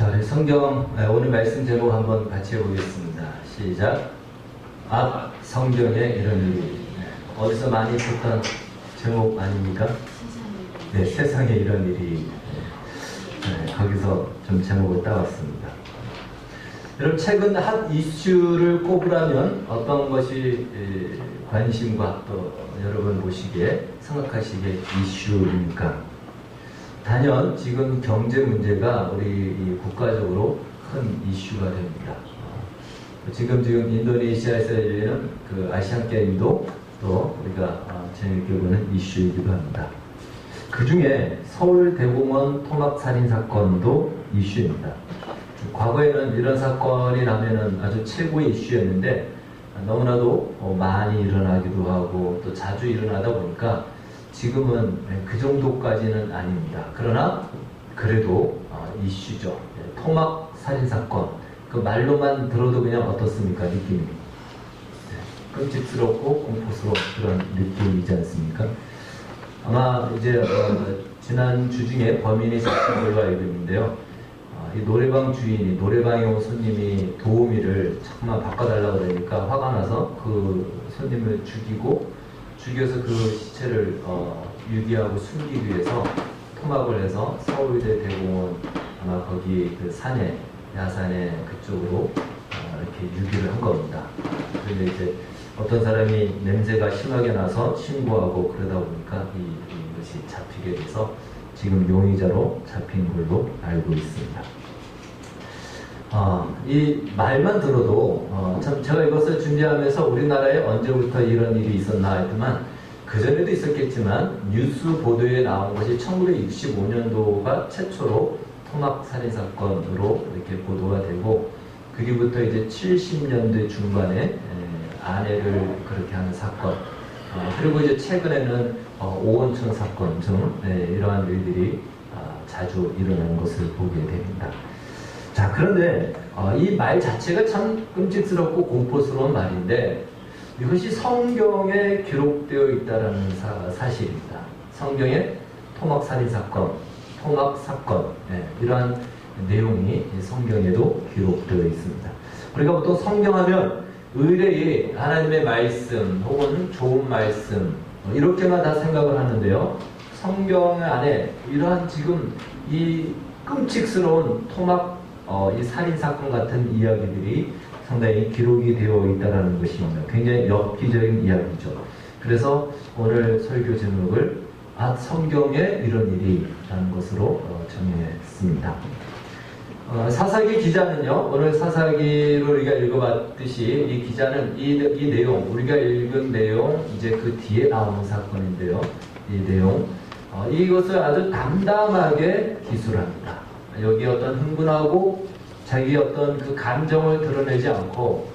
자, 우리 성경 오늘 말씀 제목 한번 같이 해보겠습니다. 시작. 성경에 이런 일이. 어디서 많이 듣던 제목 아닙니까? 네, 세상에 이런 일이. 거기서 좀 제목을 따왔습니다. 여러분, 최근 핫 이슈를 꼽으라면 어떤 것이 관심과 또 여러분 보시기에 생각하시기에 이슈입니까? 단연 지금 경제 문제가 우리 국가적으로 큰 이슈가 됩니다. 지금 인도네시아에서 열리는 그 아시안 게임도 또 우리가 재미있게 보는 이슈이기도 합니다. 그 중에 서울대공원 토막살인 사건도 이슈입니다. 과거에는 이런 사건이 나면은 아주 최고의 이슈였는데 너무나도 많이 일어나기도 하고 또 자주 일어나다 보니까 지금은 그 정도까지는 아닙니다. 그러나 그래도 이슈죠. 토막 살인사건. 그 말로만 들어도 그냥 어떻습니까? 느낌이. 끔찍스럽고 공포스러운 그런 느낌이지 않습니까? 아마 이제 지난 주 중에 범인이 잡힌 걸로 알고 있는데요. 이 노래방 주인이, 노래방에 온 손님이 도우미를 자꾸만 바꿔달라고 그러니까 화가 나서 그 손님을 죽여서 그 시체를 유기하고 숨기기 위해서 토막을 해서 서울대 대공원 아마 거기 그 산에, 야산에 그쪽으로 이렇게 유기를 한 겁니다. 그런데 이제 어떤 사람이 냄새가 심하게 나서 신고하고 그러다 보니까 이것이 잡히게 돼서 지금 용의자로 잡힌 걸로 알고 있습니다. 이 말만 들어도 참 제가 이것을 준비하면서 우리나라에 언제부터 이런 일이 있었나 했지만 그전에도 있었겠지만 뉴스 보도에 나온 것이 1965년도가 최초로 토막살인사건으로 이렇게 보도가 되고 그 뒤부터 이제 70년대 중반에 아내를 그렇게 하는 사건 그리고 이제 최근에는 오원천 사건 등 이러한 일들이 자주 일어나는 것을 보게 됩니다. 자, 그런데 이 말 자체가 참 끔찍스럽고 공포스러운 말인데 이것이 성경에 기록되어 있다는 사실입니다. 성경에 토막살인사건, 토막사건 이러한 내용이 성경에도 기록되어 있습니다. 우리가 보통 성경하면 의뢰의 하나님의 말씀 혹은 좋은 말씀 이렇게만 다 생각을 하는데요. 성경 안에 이러한 지금 이 끔찍스러운 토막 이 살인사건 같은 이야기들이 상당히 기록이 되어 있다는 것입니다. 굉장히 엽기적인 이야기죠. 그래서 오늘 설교 제목을 성경에 이런 일이 라는 것으로 정했습니다. 사사기 기자는요, 오늘 사사기로 우리가 읽어봤듯이 이 기자는 이 내용, 우리가 읽은 내용, 이제 그 뒤에 나오는 사건인데요. 이 내용, 이것을 아주 담담하게 기술합니다. 여기 어떤 흥분하고 자기 어떤 그 감정을 드러내지 않고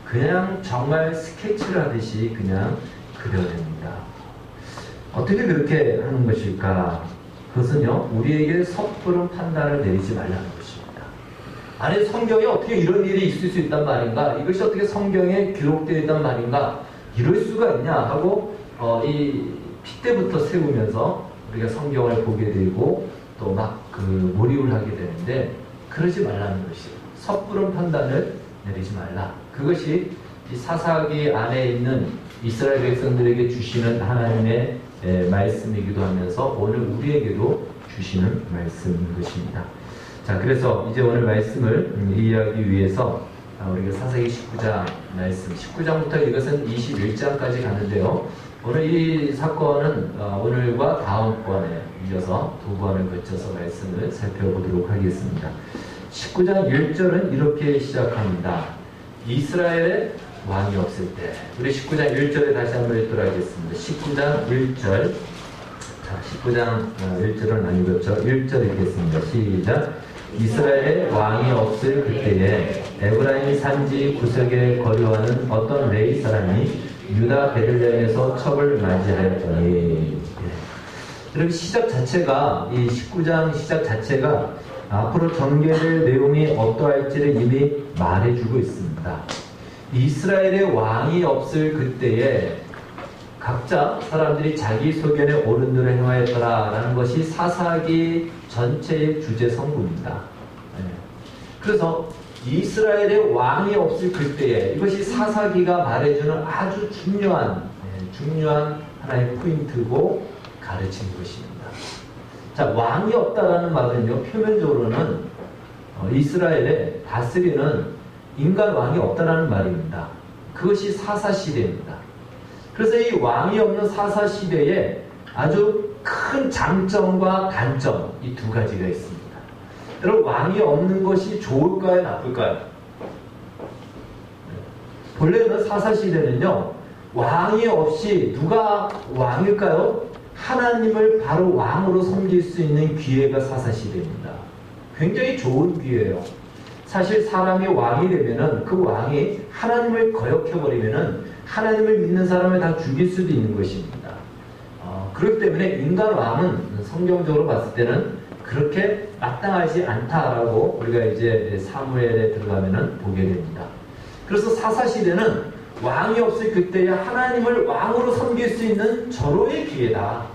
그냥 정말 스케치를 하듯이 그냥 그려냅니다. 어떻게 그렇게 하는 것일까? 그것은요, 우리에게 섣부른 판단을 내리지 말라는 것입니다. 아니, 성경에 어떻게 이런 일이 있을 수 있단 말인가? 이것이 어떻게 성경에 기록되어 있단 말인가? 이럴 수가 있냐? 하고 이 핏대부터 세우면서 우리가 성경을 보게 되고 또 막 몰입을 하게 되는데 그러지 말라는 것이 섣부른 판단을 내리지 말라. 그것이 이 사사기 안에 있는 이스라엘 백성들에게 주시는 하나님의 말씀이기도 하면서 오늘 우리에게도 주시는 말씀인 것입니다. 자, 그래서 이제 오늘 말씀을 이해하기 위해서 우리가 사사기 19장 말씀 19장부터 이것은 21장까지 가는데요. 오늘 이 사건은 오늘과 다음번에 이어서 두 번을 거쳐서 말씀을 살펴보도록 하겠습니다. 19장 1절은 이렇게 시작합니다. 이스라엘의 왕이 없을 때. 우리 19장 1절에 다시 한번 읽도록 하겠습니다. 19장 1절. 자, 19장 1절은 아니겠죠. 1절 읽겠습니다. 시작. 이스라엘의 왕이 없을 그때에 에브라임 산지 구석에 거류하는 어떤 레위 사람이 유다 베들레헴에서 첩을 맞이하였더니. 그럼 시작 자체가, 이 19장 시작 자체가 앞으로 전개될 내용이 어떠할지를 이미 말해주고 있습니다. 이스라엘의 왕이 없을 그때에 각자 사람들이 자기 소견에 옳은 대로 행하였더라라는 것이 사사기 전체의 주제 성구입니다. 그래서 이스라엘의 왕이 없을 그때에 이것이 사사기가 말해주는 아주 중요한 하나의 포인트고 가르치는 것입니다. 자, 왕이 없다라는 말은요, 표면적으로는 이스라엘에 다스리는 인간 왕이 없다라는 말입니다. 그것이 사사시대입니다. 그래서 이 왕이 없는 사사시대에 아주 큰 장점과 단점, 이 두 가지가 있습니다. 여러분, 왕이 없는 것이 좋을까요, 나쁠까요? 본래는 사사시대는요, 왕이 없이 누가 왕일까요? 하나님을 바로 왕으로 섬길 수 있는 기회가 사사시대입니다. 굉장히 좋은 기회예요. 사실 사람이 왕이 되면은 그 왕이 하나님을 거역해버리면은 하나님을 믿는 사람을 다 죽일 수도 있는 것입니다. 그렇기 때문에 인간 왕은 성경적으로 봤을 때는 그렇게 마땅하지 않다라고 우리가 이제 사무엘에 들어가면은 보게 됩니다. 그래서 사사시대는 왕이 없을 그때에 하나님을 왕으로 섬길 수 있는 절호의 기회다.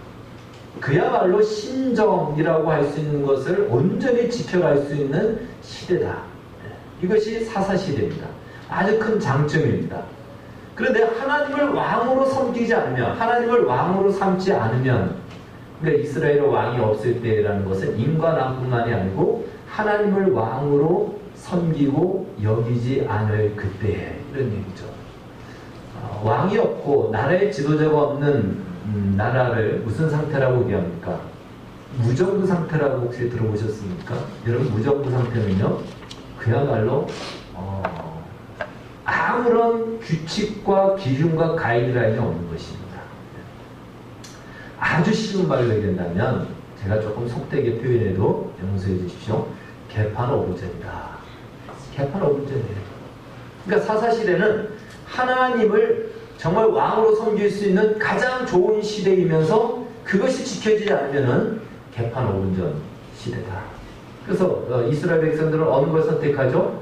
그야말로 신정이라고 할 수 있는 것을 온전히 지켜갈 수 있는 시대다. 이것이 사사시대입니다. 아주 큰 장점입니다. 그런데 하나님을 왕으로 섬기지 않으면, 하나님을 왕으로 삼지 않으면, 그러니까 이스라엘의 왕이 없을 때라는 것은 인간 왕뿐만이 아니고 하나님을 왕으로 섬기고 여기지 않을 그때에 이런 얘기죠. 왕이 없고 나라의 지도자가 없는 나라를 무슨 상태라고 얘기합니까? 무정부 상태라고 혹시 들어보셨습니까? 여러분, 무정부 상태는요, 그야말로 아무런 규칙과 기준과 가이드라인이 없는 것입니다. 아주 쉬운 말로 얘기한다면, 제가 조금 속되게 표현해도 용서해 주십시오. 개판 오분전이다. 개판 오분전이에요. 그러니까 사사시대는 하나님을 정말 왕으로 섬길 수 있는 가장 좋은 시대이면서 그것이 지켜지지 않으면은 개판 오분전 시대다. 그래서 이스라엘 백성들은 어느 걸 선택하죠?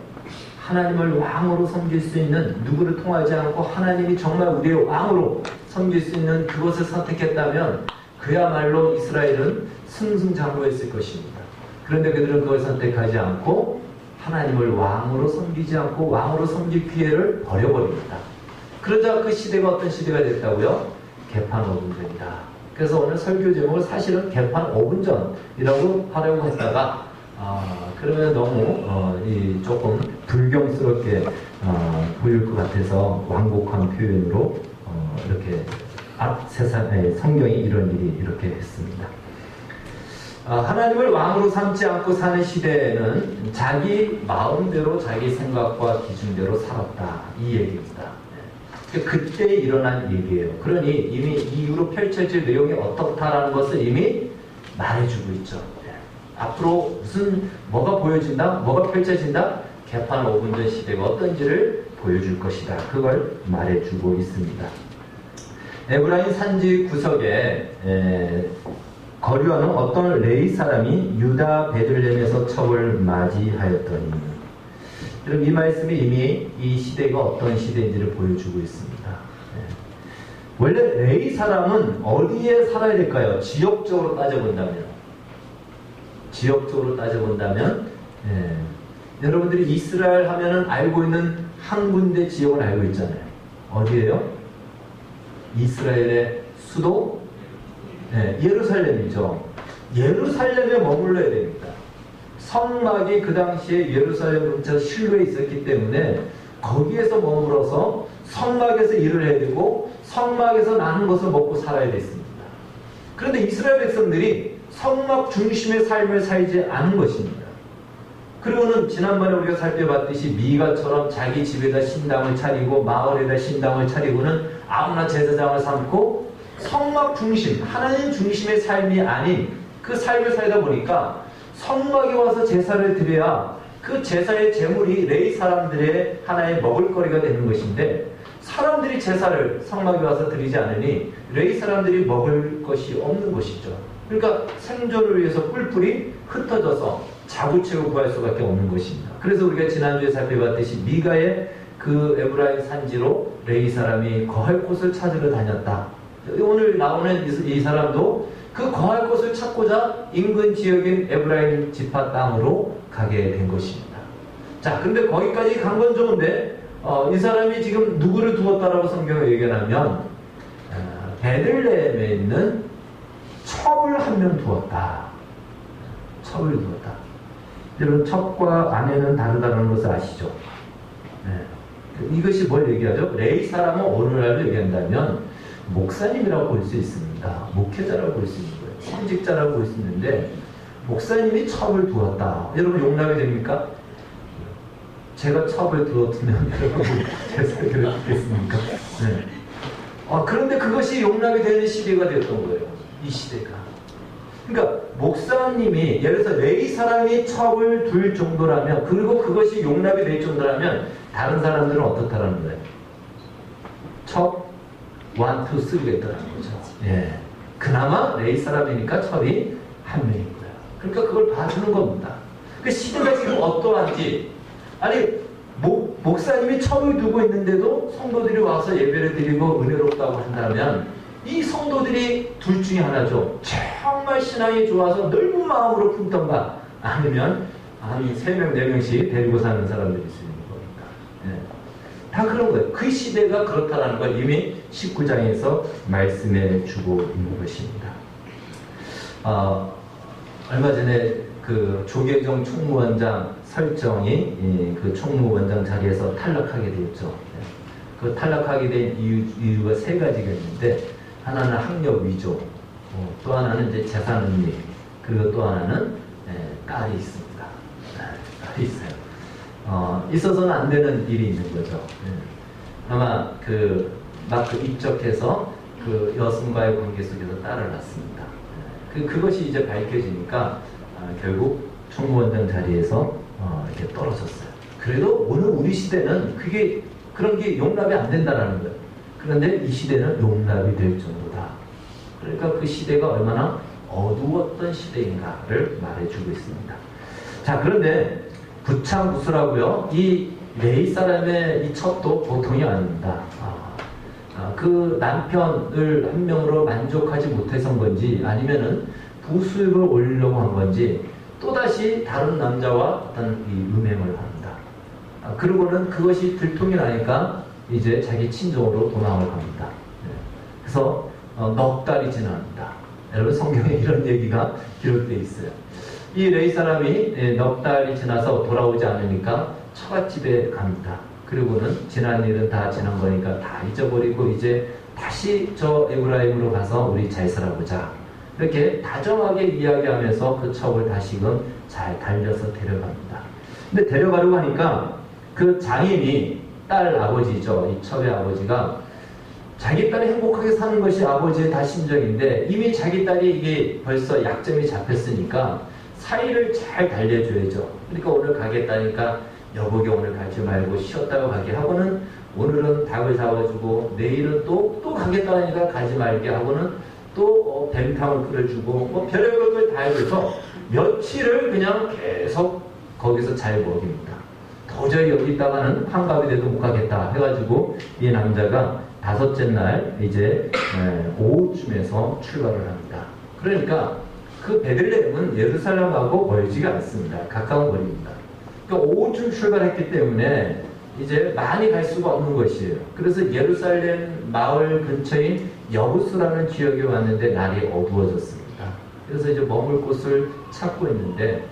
하나님을 왕으로 섬길 수 있는, 누구를 통하지 않고 하나님이 정말 우리의 왕으로 섬길 수 있는 그것을 선택했다면 그야말로 이스라엘은 승승장구했을 것입니다. 그런데 그들은 그걸 선택하지 않고 하나님을 왕으로 섬기지 않고 왕으로 섬길 기회를 버려버립니다. 그러자 그 시대가 어떤 시대가 됐다고요? 개판 오분전이다. 그래서 오늘 설교 제목을 사실은 개판 오분전이라고 하려고 했다가 그러면 너무 조금 불경스럽게 보일 것 같아서 완곡한 표현으로 이렇게 세상에 성경이 이런 일이 이렇게 했습니다. 하나님을 왕으로 삼지 않고 사는 시대에는 자기 마음대로 자기 생각과 기준대로 살았다, 이 얘기입니다. 그때 일어난 얘기예요. 그러니 이미 이후로 펼쳐질 내용이 어떻다라는 것을 이미 말해주고 있죠. 앞으로 뭐가 보여진다? 뭐가 펼쳐진다? 개판 오분전 시대가 어떤지를 보여줄 것이다. 그걸 말해주고 있습니다. 에브라임 산지 구석에 거류하는 어떤 레위 사람이 유다 베들레헴에서 첩을 맞이하였더니, 여러분, 이 말씀이 이미 이 시대가 어떤 시대인지를 보여주고 있습니다. 원래 레위 사람은 어디에 살아야 될까요? 지역적으로 따져본다면 여러분들이 이스라엘 하면은 알고 있는 한 군데 지역을 알고 있잖아요. 어디예요? 이스라엘의 수도 예루살렘이죠. 예루살렘에 머물러야 됩니다. 성막이 그 당시에 예루살렘 근처 실로에 있었기 때문에 거기에서 머물러서 성막에서 일을 해야 되고 성막에서 나는 것을 먹고 살아야 됐습니다. 그런데 이스라엘 백성들이 성막 중심의 삶을 살지 않은 것입니다. 그리고는 지난번에 우리가 살펴봤듯이 미가처럼 자기 집에다 신당을 차리고 마을에다 신당을 차리고는 아무나 제사장을 삼고 성막 중심, 하나님 중심의 삶이 아닌 그 삶을 살다 보니까 성막에 와서 제사를 드려야 그 제사의 제물이 레위 사람들의 하나의 먹을거리가 되는 것인데, 사람들이 제사를 성막에 와서 드리지 않으니 레위 사람들이 먹을 것이 없는 것이죠. 그러니까 생존을 위해서 뿔뿔이 흩어져서 자구책을 구할 수밖에 없는 것입니다. 그래서 우리가 지난주에 살펴봤듯이 미가의 그 에브라임 산지로 레위 사람이 거할 곳을 찾으러 다녔다. 오늘 나오는 이 사람도 그 거할 곳을 찾고자 인근 지역인 에브라임 지파 땅으로 가게 된 것입니다. 자, 근데 거기까지 간 건 좋은데, 이 사람이 지금 누구를 두었다라고 성경을 얘기하면, 베들레헴에 있는 첩을 한 명 두었다. 첩을 두었다. 여러분, 첩과 아내는 다르다는 것을 아시죠? 네. 이것이 뭘 얘기하죠? 레위 사람은 어느 날을 얘기한다면, 목사님이라고 볼 수 있습니다. 목회자라고 볼 수 있는 거예요. 신직자라고 볼 수 있는데, 목사님이 첩을 두었다. 여러분, 용납이 됩니까? 제가 첩을 두었으면 여러분 제사를 드렸겠습니까? 네. 그런데 그것이 용납이 되는 시대가 되었던 거예요. 이 시대가. 그러니까 목사님이 예를 들어서 레위 사람이 첩을 둘 정도라면, 그리고 그것이 용납이 될 정도라면 다른 사람들은 어떻다라는 거예요? 첩 1, 2, 3가 있다는 거죠. 예. 그나마 레위 사람이니까 첩이 한 명인 거예요. 그러니까 그걸 봐주는 겁니다. 그 시대가 지금 어떠한지, 아니 목사님이 첩을 두고 있는데도 성도들이 와서 예배를 드리고 은혜롭다고 한다면 이 성도들이 둘 중에 하나죠. 정말 신앙이 좋아서 넓은 마음으로 품던가, 아니면 한 3명, 4명씩 데리고 사는 사람들이 있는 거니까. 예. 다 그런 거예요. 그 시대가 그렇다는 걸 이미 19장에서 말씀해 주고 있는 것입니다. 얼마 전에 그 조계종 총무원장 설정이 그 총무원장 자리에서 탈락하게 되었죠. 그 탈락하게 된 이유가 3가지가 있는데, 하나는 학력 위조, 또 하나는 이제 재산 은닉, 그리고 또 하나는 딸이 있습니다. 딸이 있어요. 있어서는 안 되는 일이 있는 거죠. 아마 막 입적해서 그 여성과의 관계 속에서 딸을 낳습니다. 그것이 이제 밝혀지니까 결국 총무원장 자리에서 이렇게 떨어졌어요. 그래도 오늘 우리 시대는 그런 게 용납이 안 된다는 거예요. 그런데 이 시대는 용납이 될 정도다. 그러니까 그 시대가 얼마나 어두웠던 시대인가를 말해주고 있습니다. 자, 그런데 부창부수라고요. 이 레위 사람의 이 첩도 보통이 아닙니다. 그 남편을 한 명으로 만족하지 못해서인 건지, 아니면은 부수입을 올리려고 한 건지, 또다시 다른 남자와 어떤 이 음행을 합니다. 그러고는 그것이 들통이 나니까 이제 자기 친정으로 도망을 갑니다. 그래서 넉 달이 지납니다. 여러분, 성경에 이런 얘기가 기록되어 있어요. 이 레위 사람이 넉 달이 지나서 돌아오지 않으니까 처갓집에 갑니다. 그리고는 지난 일은 다 지난 거니까 다 잊어버리고 이제 다시 저 에브라임으로 가서 우리 잘 살아보자, 이렇게 다정하게 이야기하면서 그 첩을 다시금 잘 달려서 데려갑니다. 근데 데려가려고 하니까 그 장인이, 딸 아버지죠, 이 첩의 아버지가 자기 딸이 행복하게 사는 것이 아버지의 다 심정인데, 이미 자기 딸이 이게 벌써 약점이 잡혔으니까 사이를 잘 달래줘야죠. 그러니까 오늘 가겠다니까 여보게 오늘 가지 말고 쉬었다가 가게 하고는, 오늘은 닭을 잡아주고 내일은 또 가겠다니까 가지 말게 하고는 또 뱀탕을 끓여주고 뭐 별의별 걸 다 해줘서 며칠을 그냥 계속 거기서 잘 먹입니다. 도저히 여기 있다가는 환갑이 돼도 못 가겠다 해가지고 이 남자가 5째 날 이제 오후쯤에서 출발을 합니다. 그러니까 그 베들레헴은 예루살렘하고 멀지가 않습니다. 가까운 거리입니다. 그러니까 오후쯤 출발했기 때문에 이제 많이 갈 수가 없는 것이에요. 그래서 예루살렘 마을 근처인 여부스라는 지역에 왔는데 날이 어두워졌습니다. 그래서 이제 머물 곳을 찾고 있는데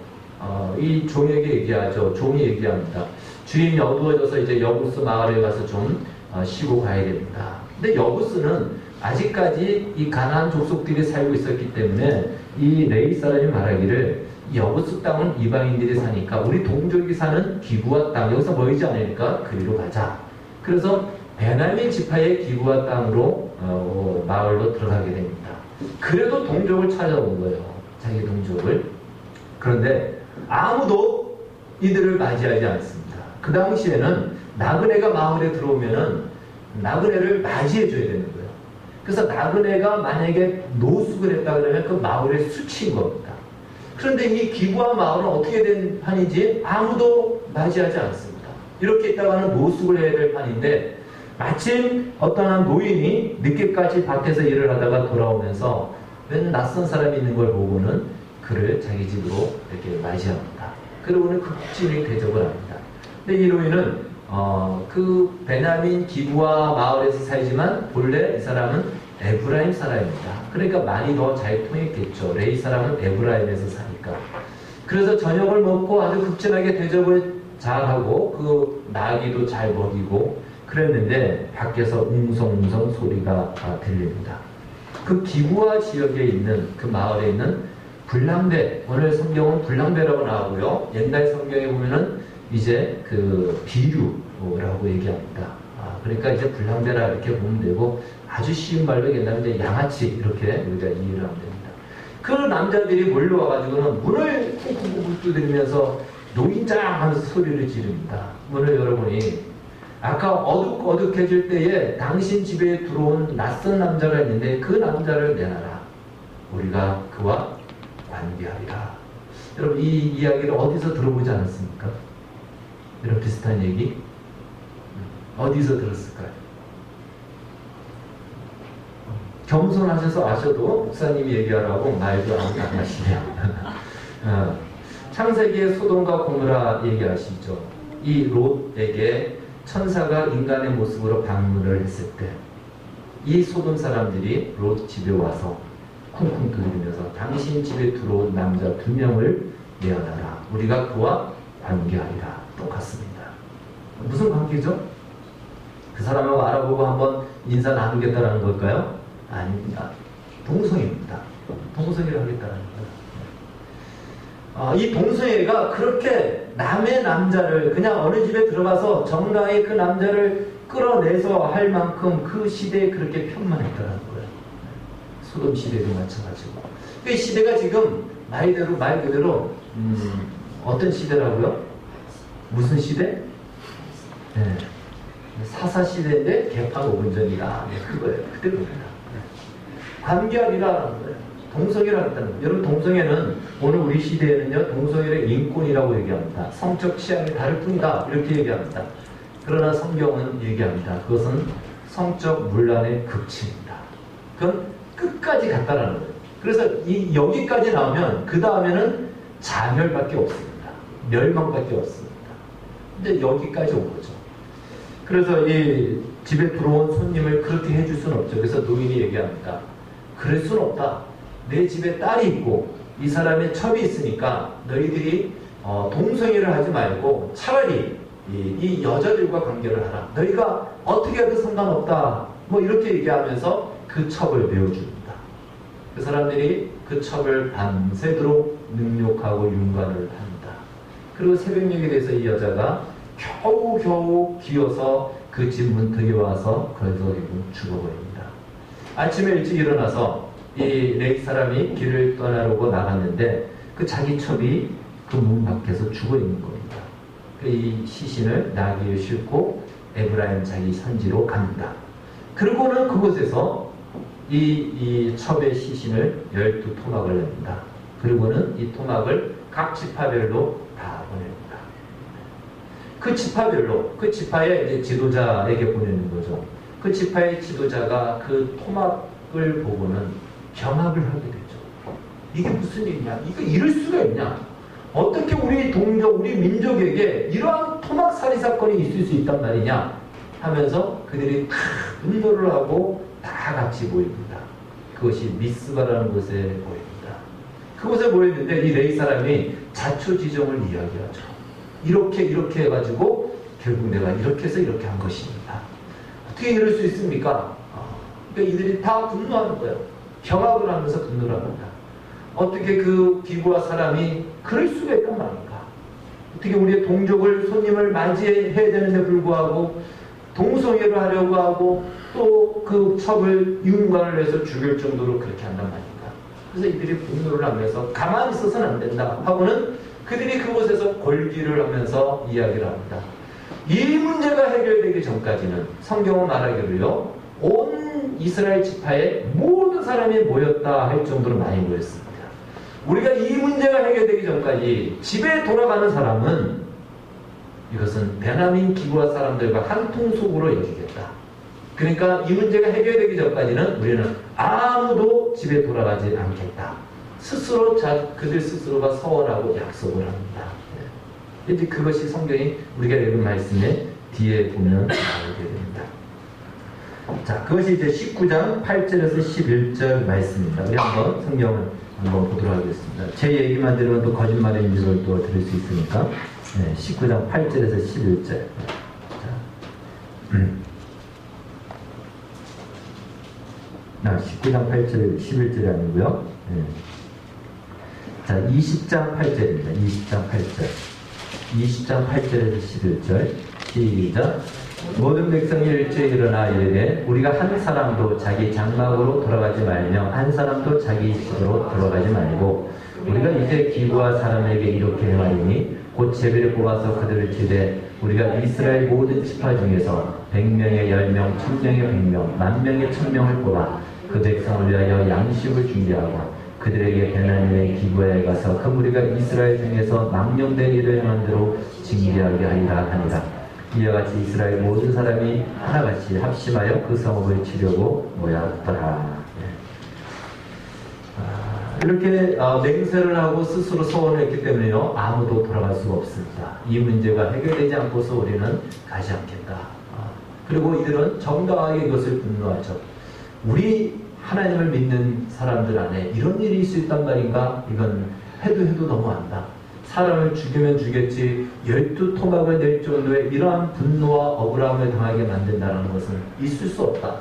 이 종에게 얘기하죠. 종이 얘기합니다. 주인이 어두워져서 이제 여부스 마을에 가서 좀 쉬고 가야 됩니다. 근데 여부스는 아직까지 이 가나안 족속들이 살고 있었기 때문에 이 레위 사람이 말하기를, 여부스 땅은 이방인들이 사니까 우리 동족이 사는 기브아 땅, 여기서 멀지 않으니까 그리로 가자. 그래서 베냐민 지파의 기브아 땅으로 마을로 들어가게 됩니다. 그래도 동족을 찾아온 거예요. 자기 동족을. 그런데 아무도 이들을 맞이하지 않습니다. 그 당시에는 나그네가 마을에 들어오면은 나그네를 맞이해줘야 되는 거예요. 그래서 나그네가 만약에 노숙을 했다 그러면 그 마을에 수치인 겁니다. 그런데 이 기브아 마을은 어떻게 된 판인지 아무도 맞이하지 않습니다. 이렇게 있다가는 노숙을 해야 될 판인데, 마침 어떤 한 노인이 늦게까지 밭에서 일을 하다가 돌아오면서 웬 낯선 사람이 있는 걸 보고는 그를 자기 집으로 이렇게 맞이합니다. 그러고는 극진히 대접을 합니다. 근데 이 노인은 그 베냐민 기브아 마을에서 살지만 본래 이 사람은 에브라임 사람입니다. 그러니까 말이 더 잘 통했겠죠. 레위 사람은 에브라임에서 사니까. 그래서 저녁을 먹고 아주 극진하게 대접을 잘하고 그 나귀도 잘 먹이고 그랬는데 밖에서 웅성웅성 소리가 들립니다. 그 기브아 지역에 있는 그 마을에 있는 불량배, 오늘 성경은 불량배라고 나오고요. 옛날 성경에 보면은 이제 그 비류라고 얘기합니다. 그러니까 이제 불량배라 이렇게 보면 되고 아주 쉬운 말로 얘기하면 이제 양아치 이렇게 우리가 이해를 하면 됩니다. 그 남자들이 몰려와가지고는 문을 쿵쿵쿵 두드리면서 노인장 하면서 소리를 지릅니다. 문을 열어보니 아까 어둑어둑해질 때에 당신 집에 들어온 낯선 남자가 있는데 그 남자를 내놔라. 우리가 그와 관계하리라. 여러분 이 이야기를 어디서 들어보지 않았습니까? 이런 비슷한 얘기 어디서 들었을까요? 겸손하셔서 아셔도 목사님이 얘기하라고 말도 안 하시네요. 창세기의 소돔과 고모라 얘기하시죠. 이 롯에게 천사가 인간의 모습으로 방문을 했을 때 이 소돔 사람들이 롯 집에 와서 쿵쿵 두드리면서 당신 집에 들어온 남자 2명을 내어놔라. 우리가 그와 관계하리라. 똑같습니다. 무슨 관계죠? 그 사람하고 알아보고 한번 인사 나누겠다라는 걸까요? 아닙니다. 동성애입니다. 동성애를 하겠다는 거예요. 이 동성애가 그렇게 남의 남자를 그냥 어느 집에 들어가서 정당히 그 남자를 끌어내서 할 만큼 그 시대에 그렇게 편만했다는 거예요. 소돔 시대도 마찬가지고. 그 시대가 지금 말 그대로 어떤 시대라고요? 무슨 시대? 네. 사사 시대인데 개판 5분 전이다. 네, 그거예요. 그대로입니다. 네. 관계하리라는 거예요. 동성애라는 거예요. 여러분 동성애는 오늘 우리 시대에는요 동성애를 인권이라고 얘기합니다. 성적 취향이 다를 뿐이다 이렇게 얘기합니다. 그러나 성경은 얘기합니다. 그것은 성적 문란의 극치입니다. 그건 끝까지 갔다라는 거예요. 그래서 여기까지 나오면 그 다음에는 자멸밖에 없습니다. 멸망밖에 없습니다. 근데 여기까지 온 거죠. 그래서 이 집에 들어온 손님을 그렇게 해줄 수는 없죠. 그래서 노인이 얘기합니다. 그럴 수는 없다. 내 집에 딸이 있고 이 사람의 첩이 있으니까 너희들이 동성애를 하지 말고 차라리 이 여자들과 관계를 하라. 너희가 어떻게 해도 상관없다. 뭐 이렇게 얘기하면서 그 첩을 메워줍니다. 그 사람들이 그 첩을 밤새도록 능욕하고 윤관을 합니다. 그리고 새벽녘에 대해서 이 여자가 겨우겨우 기어서 그 집 문턱에 와서 거기서 죽어버립니다. 아침에 일찍 일어나서 이 레위 사람이 길을 떠나려고 나갔는데 그 자기 첩이 그 문 밖에서 죽어있는 겁니다. 이 시신을 나귀에 싣고 에브라임 자기 산지로 갑니다. 그리고는 그곳에서 이 첩의 시신을 12토막을 냅니다. 그리고는 이 토막을 각 지파별로 다 보냅니다. 그 지파별로, 그 지파의 이제 지도자에게 보내는 거죠. 그 지파의 지도자가 그 토막을 보고는 경악을 하게 되죠. 이게 무슨 일이냐? 이거 이럴 수가 있냐? 어떻게 우리 동족, 우리 민족에게 이러한 토막살이 사건이 있을 수 있단 말이냐? 하면서 그들이 다 분노를 하고 다 같이 모입니다. 그것이 미스바라는 곳에 모입니다. 그곳에 모였는데 이 레위 사람이 자초지종을 이야기하죠. 이렇게 해가지고 결국 내가 이렇게 해서 이렇게 한 것입니다. 어떻게 이럴 수 있습니까? 그러니까 이들이 다 분노하는 거예요. 경악을 하면서 분노를 합니다. 어떻게 그 기브아 사람이 그럴 수가 있단 말입니까? 어떻게 우리의 동족을 손님을 맞이해야 되는데 불구하고 동성애를 하려고 하고 또 그 첩을 윤관을 해서 죽일 정도로 그렇게 한단 말입니까? 그래서 이들이 분노를 하면서 가만히 있어서는 안 된다 하고는 그들이 그곳에서 골기를 하면서 이야기를 합니다. 이 문제가 해결되기 전까지는 성경은 말하기로요 온 이스라엘 지파에 모든 사람이 모였다 할 정도로 많이 모였습니다. 우리가 이 문제가 해결되기 전까지 집에 돌아가는 사람은 이것은 베냐민 기브아 사람들과 한 통속으로 여기겠다. 그러니까 이 문제가 해결되기 전까지는 우리는 아무도 집에 돌아가지 않겠다. 스스로 그들 스스로가 서원하고 약속을 합니다. 이제 그것이 성경이 우리가 읽은 말씀에 뒤에 보면 나오게 됩니다. 자, 그것이 이제 19장 8절에서 11절 말씀입니다. 우리 한번 성경을 한번 보도록 하겠습니다. 제 얘기만 들으면 또 거짓말인 줄을 또 들을 수 있으니까. 네, 19장 8절에서 11절. 자, 19장 8절, 11절이 아니고요. 네. 자, 20장 8절입니다. 20장 8절. 20장 8절에서 11절. 시작. 모든 백성이 일제히 일어나 이르되 우리가 한 사람도 자기 장막으로 돌아가지 말며 한 사람도 자기 집으로 돌아가지 말고 우리가 이제 기브와 사람에게 이렇게 행하리니 곧 제비를 뽑아서 그들을 치되 우리가 이스라엘 모든 지파 중에서 100명에 10명, 1000명에 100명, 10,000명에 1000명을 뽑아 그 백성을 위하여 양식을 준비하고 그들에게 베냐민의 기브에 가서 그 무리가 이스라엘 중에서 망령된 일을 행한 대로 징계하게 하리라. 이와 같이 이스라엘 모든 사람이 하나같이 합심하여 그 성읍을 치려고 모였더라. 이렇게 맹세를 하고 스스로 소원을 했기 때문에요, 아무도 돌아갈 수가 없습니다. 이 문제가 해결되지 않고서 우리는 가지 않겠다. 그리고 이들은 정당하게 이것을 분노하죠. 우리 하나님을 믿는 사람들 안에 이런 일이 있을 수 있단 말인가? 이건 해도 너무한다. 사람을 죽이면 죽였지 12토막을 낼 정도의 이러한 분노와 억울함을 당하게 만든다는 것은 있을 수 없다.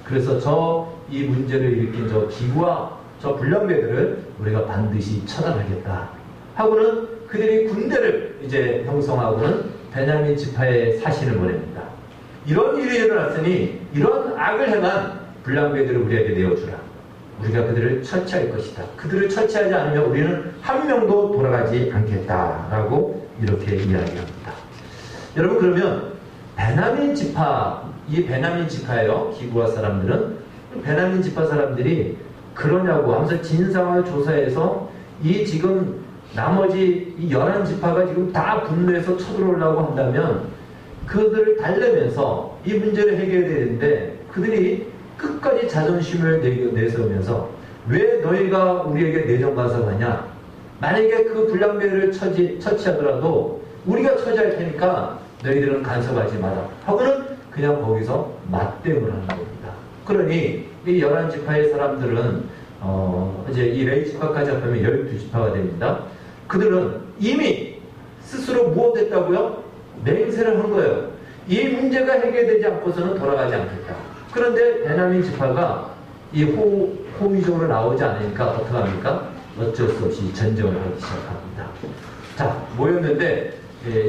그래서 이 문제를 일으킨 저 기구와 저 불량배들을 우리가 반드시 처단하겠다 하고는 그들이 군대를 이제 형성하고는 베냐민 지파에 사신을 보냅니다. 이런 일이 일어났으니 이런 악을 행한 불량배들을 우리에게 내어주라. 우리가 그들을 처치할 것이다. 그들을 처치하지 않으면 우리는 한 명도 돌아가지 않겠다라고 이렇게 이야기합니다. 여러분, 그러면 베냐민 지파, 이 베냐민 지파예요. 기브와 사람들은 베냐민 지파 사람들이 그러냐고 하면서 진상을 조사해서 이 지금 나머지 이 11지파가 지금 다 분노해서 쳐들어오려고 한다면 그들을 달래면서 이 문제를 해결해야 되는데 그들이 끝까지 자존심을 내세우면서 왜 너희가 우리에게 내정간섭하냐? 만약에 그 불량배를 처치하더라도 우리가 처리할 테니까 너희들은 간섭하지 마라 하고는 그냥 거기서 맞대응을 하는 겁니다. 그러니 이 11지파의 사람들은 이제 이 레위지파까지 합하면 12지파가 됩니다. 그들은 이미 스스로 무엇했다고요? 맹세를 한 거예요. 이 문제가 해결되지 않고서는 돌아가지 않겠다. 그런데 베냐민 지파가 이 호의적으로 나오지 않으니까 어떻게 합니까? 어쩔 수 없이 전쟁을 하기 시작합니다. 자, 모였는데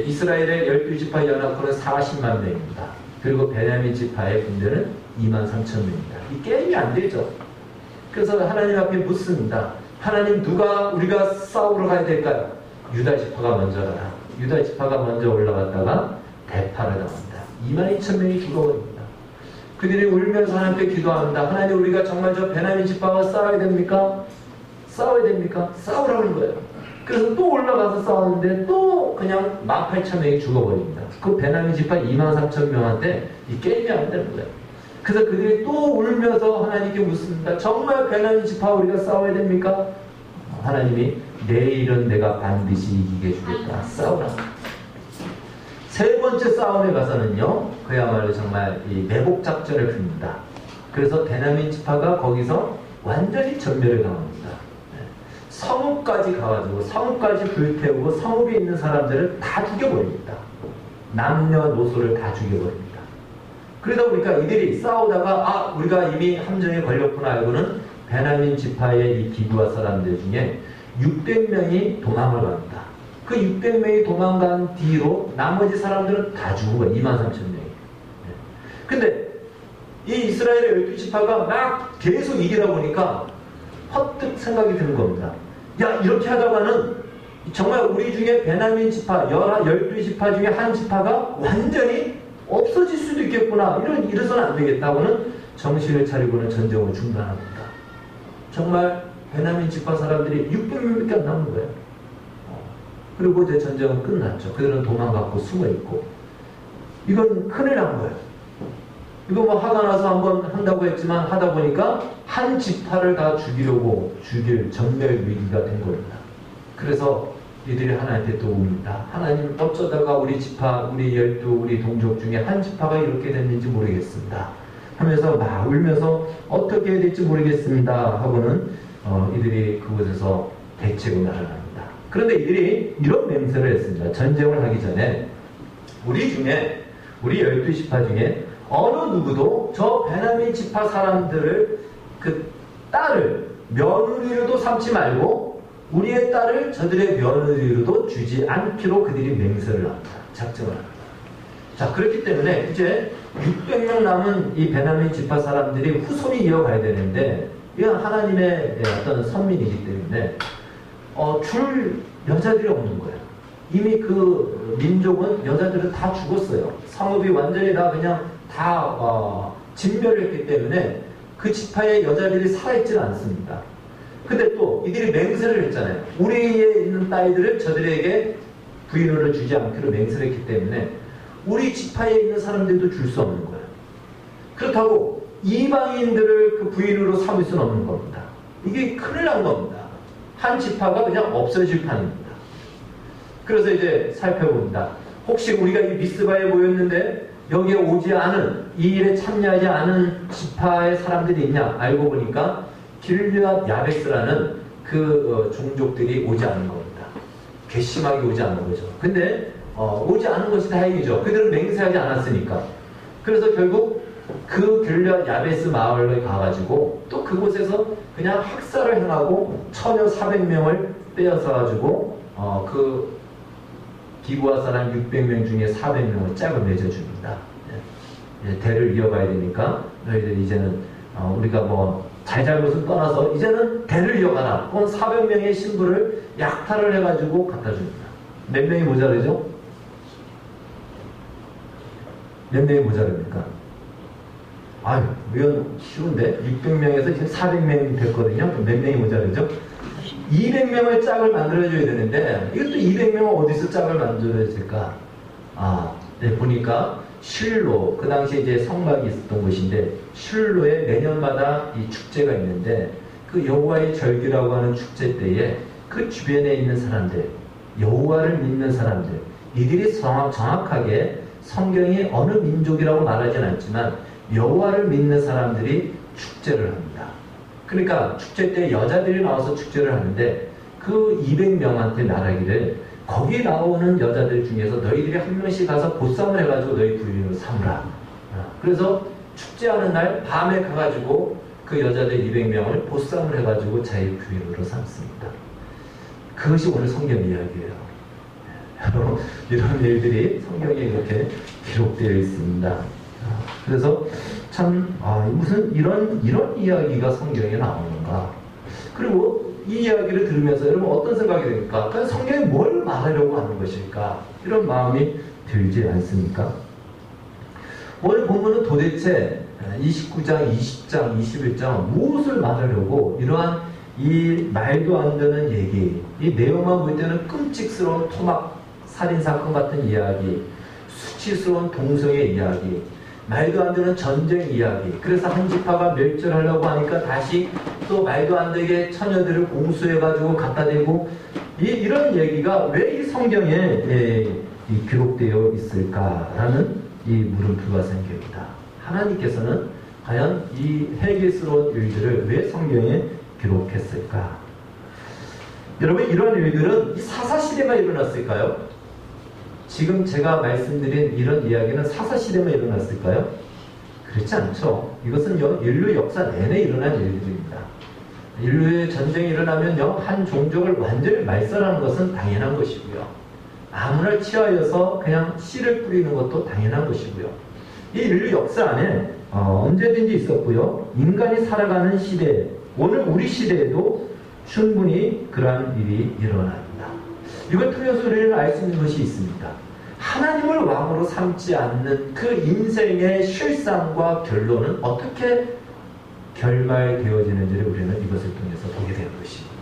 이스라엘의 12지파 연합군은 40만 명입니다. 그리고 베냐민 지파의 군대는 23,000명입니다. 이 게임이 안 되죠. 그래서 하나님 앞에 묻습니다. 하나님, 우리가 싸우러 가야 될까요? 유다 지파가 먼저 가라. 유다 지파가 먼저 올라갔다가 대파를 당합니다. 22,000명이 죽어버립니다. 그들이 울면서 하나님께 기도합니다. 하나님, 우리가 정말 저 베냐민 지파와 싸워야 됩니까? 싸워야 됩니까? 싸우라는 거예요. 그래서 또 올라가서 싸웠는데 또 그냥 18,000명이 죽어버립니다. 그 베냐민 지파 23,000명한테 이 게임이 안 되는 거예요. 그래서 그들이 또 울면서 하나님께 묻습니다. 정말 베냐민 지파 우리가 싸워야 됩니까? 하나님이 내일은 내가 반드시 이기게 해주겠다. 싸우라. 세 번째 싸움에 가서는요, 그야말로 정말 이 매복 작전을 핍니다. 그래서 베냐민 지파가 거기서 완전히 전멸을 당합니다. 성읍까지 가가지고 성읍까지 불태우고 성읍에 있는 사람들을 다 죽여버립니다. 남녀노소를 다 죽여버립니다. 그러다 보니까 이들이 싸우다가 우리가 이미 함정에 걸렸구나 알고는 베냐민 지파의 이 기브와 사람들 중에 600명이 도망을 갑니다. 그 600명이 도망간 뒤로 나머지 사람들은 다 죽은 거예요. 23,000명이. 근데 이 이스라엘의 12지파가 막 계속 이기다 보니까 헛뜩 생각이 드는 겁니다. 야, 이렇게 하다가는 정말 우리 중에 베냐민 지파, 12지파 중에 한 지파가 완전히 없어질 수도 있겠구나. 이래서는 안 되겠다고는 정신을 차리고는 전쟁을 중단합니다. 정말 베냐민 지파 사람들이 600명밖에 안 남은 거예요. 그리고 이제 전쟁은 끝났죠. 그들은 도망갔고 숨어있고. 이건 큰일 난 거예요. 이거 뭐 화가 나서 한번 한다고 했지만 하다 보니까 한 지파를 다 죽일 전멸 위기가 된 겁니다. 그래서 이들이 하나님께 또 웁니다. 하나님, 어쩌다가 우리 지파, 우리 12, 우리 동족 중에 한 지파가 이렇게 됐는지 모르겠습니다 하면서 막 울면서 어떻게 해야 될지 모르겠습니다 하고는 이들이 그곳에서 대책을 마련합니다. 그런데 이들이 이런 맹세를 했습니다. 전쟁을 하기 전에 우리 중에, 우리 12지파 중에 어느 누구도 저 베냐민 지파 사람들을, 그 딸을 며느리로도 삼지 말고 우리의 딸을 저들의 며느리로도 주지 않기로 그들이 맹세를 합니다. 작정을 합니다. 자, 그렇기 때문에 이제 600명 남은 이 베냐민 지파 사람들이 후손이 이어가야 되는데, 이건 하나님의 어떤 선민이기 때문에 줄 여자들이 없는 거예요. 이미 그 민족은 여자들은 다 죽었어요. 성읍이 완전히 다 그냥 다 진멸을 했기 때문에 그 지파의 여자들이 살아있지는 않습니다. 근데 또 이들이 맹세를 했잖아요. 우리에 있는 딸들을 저들에게 부인으로 주지 않기로 맹세를 했기 때문에 우리 지파에 있는 사람들도 줄 수 없는 거예요. 그렇다고 이방인들을 그 부인으로 삼을 수는 없는 겁니다. 이게 큰일 난 겁니다. 한 지파가 그냥 없어질 판입니다. 그래서 이제 살펴봅니다. 혹시 우리가 이 미스바에 모였는데 여기에 오지 않은, 이 일에 참여하지 않은 지파의 사람들이 있냐? 알고 보니까 길르앗 야베스라는 그 종족들이 오지 않은 겁니다. 괘씸하게 오지 않은 거죠. 근데 오지 않은 것이 다행이죠. 그들은 맹세하지 않았으니까. 그래서 결국 그 길르앗 야베스 마을에 가가지고 또 그곳에서 그냥 학살을 행하고 처녀 400명을 빼앗아 가지고 그 기부하 사람 600명 중에 400명을 짝을 맺어줍니다. 대를 이어가야 되니까 너희들 이제는 우리가 뭐 잘잘못은 떠나서 이제는 대를 이어가라. 그건 400명의 신부를 약탈을 해가지고 갖다 줍니다. 몇 명이 모자르죠? 몇 명이 모자릅니까? 아유, 이건 쉬운데 600명에서 지금 400명이 됐거든요. 몇 명이 모자르죠? 200명의 짝을 만들어줘야 되는데 이것도 200명은 어디서 짝을 만들어야 될까? 네, 보니까 실로, 그 당시에 이제 성막이 있었던 곳인데 실로에 매년마다 이 축제가 있는데 그 여호와의 절기라고 하는 축제 때에 그 주변에 있는 사람들, 여호와를 믿는 사람들, 이들이 정확하게 성경이 어느 민족이라고 말하진 않지만 여호와를 믿는 사람들이 축제를 합니다. 그러니까 축제 때 여자들이 나와서 축제를 하는데 그 200명한테 말하기를 거기 나오는 여자들 중에서 너희들이 한 명씩 가서 보쌈을 해가지고 너희 부인으로 삼으라. 그래서 축제하는 날 밤에 가가지고 그 여자들 200명을 보쌈을 해가지고 자기 부인으로 삼습니다. 그것이 오늘 성경 이야기예요. 여러분, 이런 일들이 성경에 이렇게 기록되어 있습니다. 그래서 참 무슨 이런 이야기가 성경에 나오는가. 그리고 이 이야기를 들으면서 여러분 어떤 생각이 듭니까? 그러니까 성경이 뭘 말하려고 하는 것일까? 이런 마음이 들지 않습니까? 오늘 본문은 도대체 29장, 20장, 21장 무엇을 말하려고 이러한 이 말도 안 되는 얘기, 이 내용만 볼 때는 끔찍스러운 토막 살인사건 같은 이야기, 수치스러운 동성의 이야기, 말도 안 되는 전쟁 이야기, 그래서 한 지파가 멸절하려고 하니까 다시 또 말도 안 되게 처녀들을 공수해가지고 갖다 대고, 이런 얘기가 왜 이 성경에 기록되어 있을까라는 이 물음표가 생깁니다. 하나님께서는 과연 이 회개스러운 일들을 왜 성경에 기록했을까? 여러분, 이런 일들은 이 사사시대만 일어났을까요? 지금 제가 말씀드린 이런 이야기는 사사시대만 일어났을까요? 그렇지 않죠. 이것은요, 인류 역사 내내 일어난 일들입니다. 인류의 전쟁이 일어나면요, 한 종족을 완전히 말살하는 것은 당연한 것이고요. 아무나 취하여서 그냥 씨를 뿌리는 것도 당연한 것이고요. 이 인류 역사 안에 언제든지 있었고요. 인간이 살아가는 시대, 오늘 우리 시대에도 충분히 그러한 일이 일어납니다. 이걸 통해서 우리는 알 수 있는 것이 있습니다. 하나님을 왕으로 삼지 않는 그 인생의 실상과 결론은 어떻게 결말되어지는지를 우리는 이것을 통해서 보게 되는 것입니다.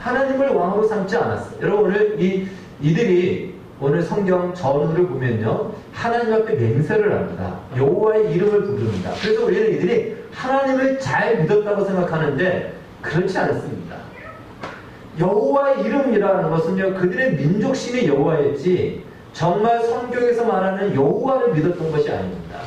하나님을 왕으로 삼지 않았어요. 여러분, 오늘 이들이 오늘 성경 전후를 보면요, 하나님 앞에 맹세를 합니다. 여호와의 이름을 부릅니다. 그래서 우리는 이들이 하나님을 잘 믿었다고 생각하는데 그렇지 않습니다. 여호와의 이름이라는 것은요, 그들의 민족신이 여호와였지 정말 성경에서 말하는 여호와를 믿었던 것이 아닙니다.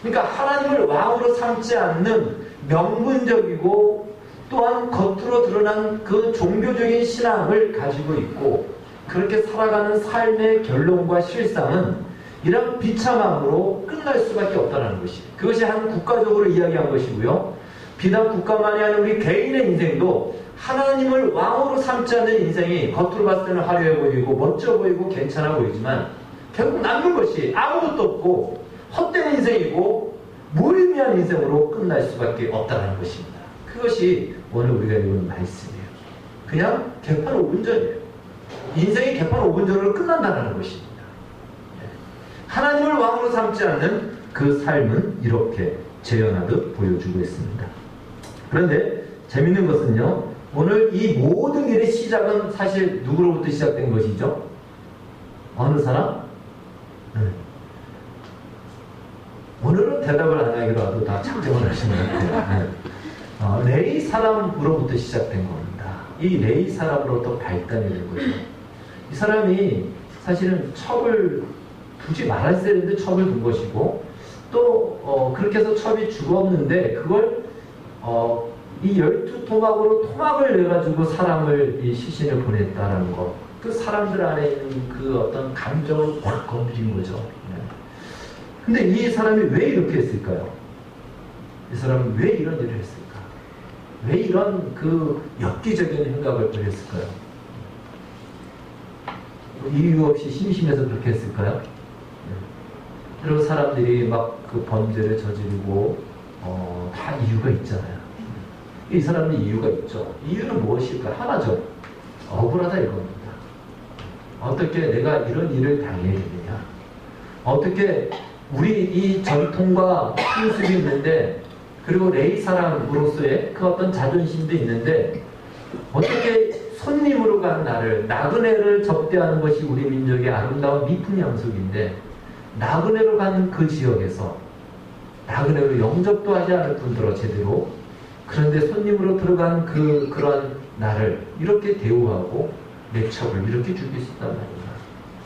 그러니까 하나님을 왕으로 삼지 않는 명분적이고 또한 겉으로 드러난 그 종교적인 신앙을 가지고 있고 그렇게 살아가는 삶의 결론과 실상은 이런 비참함으로 끝날 수밖에 없다는 것이, 그것이 한 국가적으로 이야기한 것이고요. 비단 국가만이 아닌 우리 개인의 인생도 하나님을 왕으로 삼지 않는 인생이 겉으로 봤을 때는 화려해 보이고 멋져 보이고 괜찮아 보이지만 결국 남는 것이 아무것도 없고 헛된 인생이고 무의미한 인생으로 끝날 수밖에 없다는 것입니다. 그것이 오늘 우리가 읽은 말씀이에요. 그냥 개판 5분전이에요. 인생이 개판 5분전으로 끝난다는 것입니다. 하나님을 왕으로 삼지 않는 그 삶은 이렇게 재현하듯 보여주고 있습니다. 그런데 재밌는 것은요, 오늘 이 모든 일의 시작은 사실 누구로부터 시작된 것이죠? 어느 사람? 오늘은 대답을 안 하기로 하도 다 착정을 하시는 것 같아요. 레위 사람으로부터 시작된 겁니다. 이 레위 사람으로부터 발단이 된 거죠. 이 사람이 사실은 첩을 두지 말았어야 되는데 첩을 둔 것이고, 또 그렇게 해서 첩이 죽었는데 그걸 이 12토막으로 토막을 내가지고 사람을, 이 시신을 보냈다라는 것, 그 사람들 안에 있는 그 어떤 감정을 확 건드린 거죠. 근데 이 사람이 왜 이렇게 했을까요? 이 사람은 왜 이런 일을 했을까? 왜 이런 그 엽기적인 행각을 벌였을까요? 이유 없이 심심해서 그렇게 했을까요? 그리고 사람들이 막 그 범죄를 저지르고 다 이유가 있잖아요. 이 사람은 이유가 있죠. 이유는 무엇일까? 하나죠. 억울하다 이겁니다. 어떻게 내가 이런 일을 당해야 되느냐? 어떻게 우리 이 전통과 풍습이 있는데, 그리고 레위 사람으로서의 그 어떤 자존심도 있는데, 어떻게 손님으로 간 나를, 나그네를 접대하는 것이 우리 민족의 아름다운 미풍 양속인데, 나그네로 간 그 지역에서 나그네로 영접도 하지 않을 뿐더러 제대로, 그런데 손님으로 들어간 그러한 나를 이렇게 대우하고 내 첩을 이렇게 죽일 수 있단 말이야.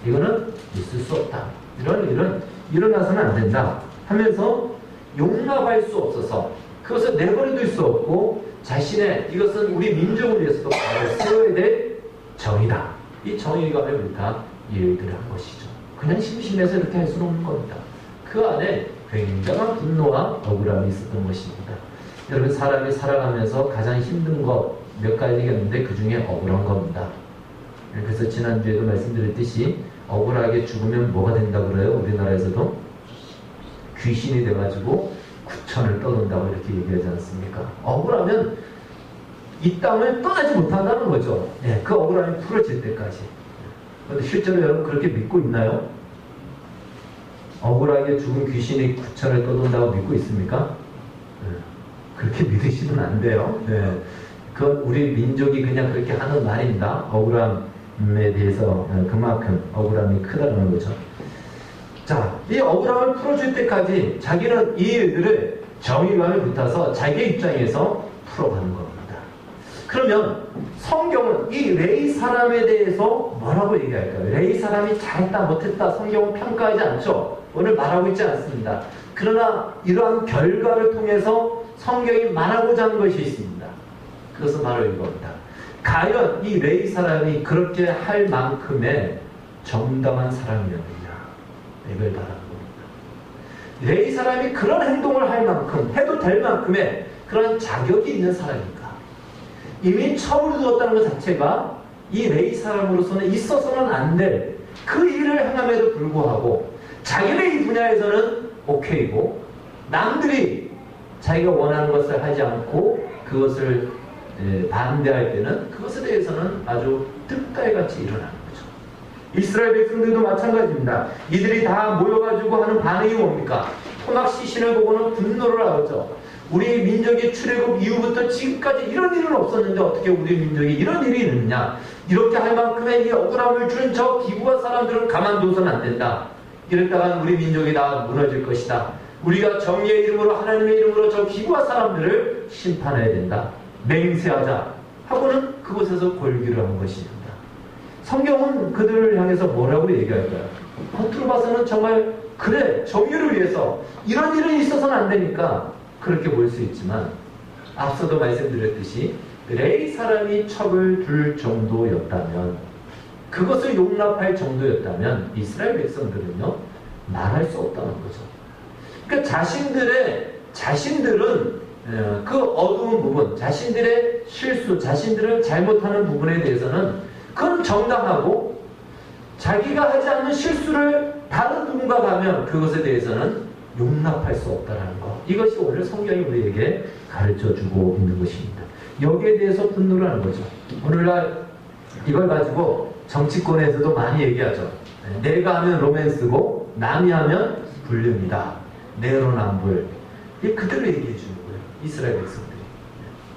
이거는 있을 수 없다. 이런 일은 일어나서는 안 된다 하면서 용납할 수 없어서 그것을 내버려둘 수 없고, 자신의 이것은 우리 민족을 위해서도 바로 세워야 될 정의다. 이 정의감에 불타 이 일들을 한 것이죠. 그냥 심심해서 이렇게 할 수는 없는 겁니다. 그 안에 굉장한 분노와 억울함이 있었던 것입니다. 여러분, 사람이 살아가면서 가장 힘든 것 몇 가지겠는데 그 중에 억울한 겁니다. 그래서 지난주에도 말씀드렸듯이 억울하게 죽으면 뭐가 된다고 그래요? 우리나라에서도 귀신이 돼가지고 구천을 떠돈다고 이렇게 얘기하지 않습니까? 억울하면 이 땅을 떠나지 못한다는 거죠. 네, 그 억울함이 풀어질 때까지. 그런데 실제로 여러분 그렇게 믿고 있나요? 억울하게 죽은 귀신이 구천을 떠돈다고 믿고 있습니까? 네, 그렇게 믿으시면 안 돼요. 네, 그건 우리 민족이 그냥 그렇게 하는 말입니다. 억울함에 대해서 그만큼 억울함이 크다는 거죠. 자, 이 억울함을 풀어줄 때까지 자기는 이 일들을 정의감에 붙어서 자기의 입장에서 풀어가는 겁니다. 그러면 성경은 이 레위 사람에 대해서 뭐라고 얘기할까요? 레위 사람이 잘했다 못했다 성경은 평가하지 않죠. 오늘 말하고 있지 않습니다. 그러나 이러한 결과를 통해서 성경이 말하고자 하는 것이 있습니다. 그것은 바로 이겁니다. 과연 이 레위 사람이 그렇게 할 만큼의 정당한 사람이었느냐, 이걸 말하는 겁니다. 레위 사람이 그런 행동을 할 만큼, 해도 될 만큼의 그런 자격이 있는 사람인가? 이미 첩을 두었다는 것 자체가 이 레위 사람으로서는 있어서는 안 될 그 일을 행함에도 불구하고 자기네 이 분야에서는 오케이고, 남들이 자기가 원하는 것을 하지 않고 그것을 반대할 때는 그것에 대해서는 아주 득달같이 일어나는 거죠. 이스라엘 백성들도 마찬가지입니다. 이들이 다 모여가지고 하는 반응이 뭡니까? 토막 시신을 보고는 분노를 하죠. 우리 민족의 출애굽 이후부터 지금까지 이런 일은 없었는데 어떻게 우리 민족이 이런 일이 있느냐, 이렇게 할 만큼의 이 억울함을 준 저 기부한 사람들은 가만둬서는 안 된다. 이랬다간 우리 민족이 다 무너질 것이다. 우리가 정의의 이름으로, 하나님의 이름으로 저 기부한 사람들을 심판해야 된다. 맹세하자 하고는 그곳에서 골기를 한 것입니다. 성경은 그들을 향해서 뭐라고 얘기할까요? 겉으로 봐서는 정말 그래 정의를 위해서 이런 일은 있어서는 안 되니까 그렇게 보일 수 있지만 앞서도 말씀드렸듯이 레위 사람이 첩을 둘 정도였다면 그것을 용납할 정도였다면 이스라엘 백성들은요 말할 수 없다는 거죠. 그러니까 자신들은 그 어두운 부분, 자신들의 실수, 자신들을 잘못하는 부분에 대해서는 그건 정당하고 자기가 하지 않는 실수를 다른 누군가가 하면 그것에 대해서는 용납할 수 없다는 것. 이것이 오늘 성경이 우리에게 가르쳐주고 있는 것입니다. 여기에 대해서 분노를 하는 거죠. 오늘날 이걸 가지고 정치권에서도 많이 얘기하죠. 내가 하면 로맨스고 남이 하면 불륜이다. 내로남불. 이게 그대로 얘기해 주는 거예요. 이스라엘 백성들이.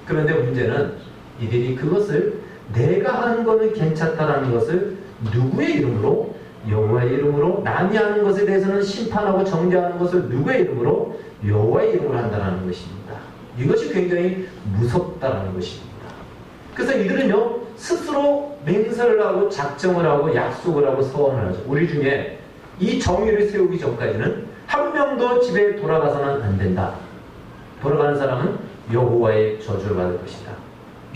그런데 문제는 이들이 그것을 내가 하는 거는 괜찮다라는 것을 누구의 이름으로? 여호와의 이름으로. 남이 하는 것에 대해서는 심판하고 정죄하는 것을 누구의 이름으로? 여호와의 이름으로 한다는 것입니다. 이것이 굉장히 무섭다는 것입니다. 그래서 이들은요 스스로 맹세를 하고 작정을 하고 약속을 하고 서원을 하죠. 우리 중에 이 정의를 세우기 전까지는 한 명도 집에 돌아가서는 안 된다. 돌아가는 사람은 여호와의 저주를 받을 것이다.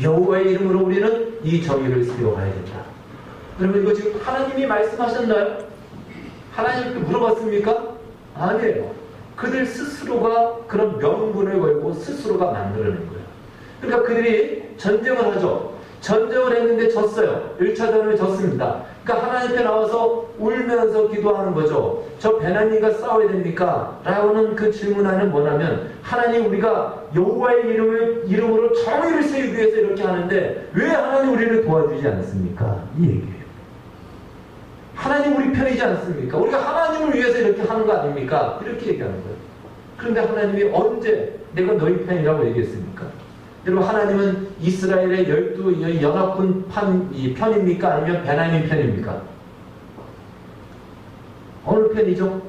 여호와의 이름으로 우리는 이 정의를 세워가야 된다. 여러분 이거 지금 하나님이 말씀하셨나요? 하나님께 물어봤습니까? 아니에요. 그들 스스로가 그런 명분을 걸고 스스로가 만들어낸 거예요. 그러니까 그들이 전쟁을 하죠. 전쟁을 했는데 졌어요. 1차전을 졌습니다. 그러니까 하나님께 나와서 울면서 기도하는 거죠. 저 베냐민과 싸워야 됩니까? 라고는 그 질문 안에 뭐냐면 하나님 우리가 여호와의 이름으로 정의를 세우기 위해서 이렇게 하는데 왜 하나님 우리를 도와주지 않습니까? 이 얘기예요. 하나님 우리 편이지 않습니까? 우리가 하나님을 위해서 이렇게 하는 거 아닙니까? 이렇게 얘기하는 거예요. 그런데 하나님이 언제 내가 너희 편이라고 얘기했습니까? 여러분 하나님은 이스라엘의 12 연합군 편입니까? 아니면 베냐민 편입니까? 어느 편이죠?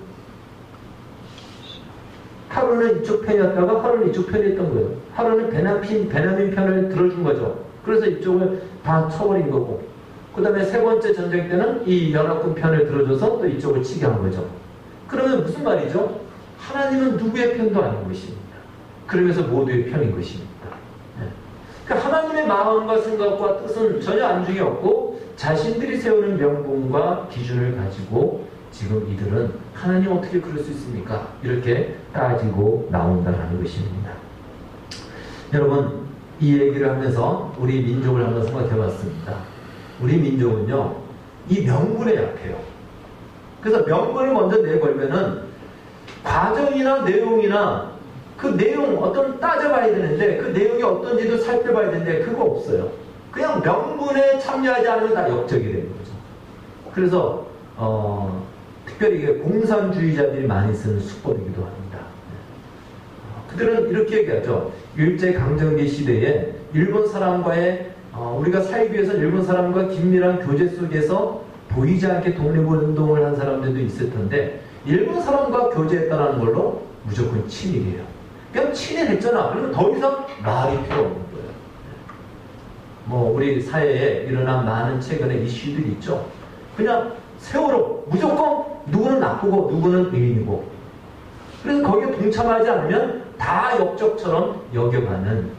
하루는 이쪽 편이었다가 하루는 이쪽 편이었던 거예요. 하루는 베냐민 편을 들어준 거죠. 그래서 이쪽을 다 쳐버린 거고 그 다음에 세 번째 전쟁 때는 이 연합군 편을 들어줘서 또 이쪽을 치게 한 거죠. 그러면 무슨 말이죠? 하나님은 누구의 편도 아닌 것입니다. 그러면서 모두의 편인 것입니다. 그러니까 하나님의 마음과 생각과 뜻은 전혀 안중에 없고 자신들이 세우는 명분과 기준을 가지고 지금 이들은 하나님 어떻게 그럴 수 있습니까? 이렇게 따지고 나온다는 것입니다. 여러분 이 얘기를 하면서 우리 민족을 한번 생각해 봤습니다. 우리 민족은요 이 명분에 약해요. 그래서 명분을 먼저 내걸면은 과정이나 내용이나 그 내용 어떤 따져봐야 되는데 그 내용이 어떤지도 살펴봐야 되는데 그거 없어요. 그냥 명분에 참여하지 않으면 다 역적이 되는 거죠. 그래서 특별히 이게 공산주의자들이 많이 쓰는 수법이기도 합니다. 그들은 이렇게 얘기하죠. 일제강점기 시대에 일본 사람과의 우리가 살기 위해서 일본 사람과 긴밀한 교제 속에서 보이지 않게 독립운동을 한 사람들도 있을 텐데 일본 사람과 교제했다는 걸로 무조건 친일이에요. 그냥 친일했잖아. 그러면 더 이상 말이 필요 없는 거예요. 뭐 우리 사회에 일어난 많은 최근의 이슈들이 있죠. 그냥 세월호 무조건 누구는 나쁘고 누구는 의인이고 그래서 거기에 동참하지 않으면 다 역적처럼 여겨가는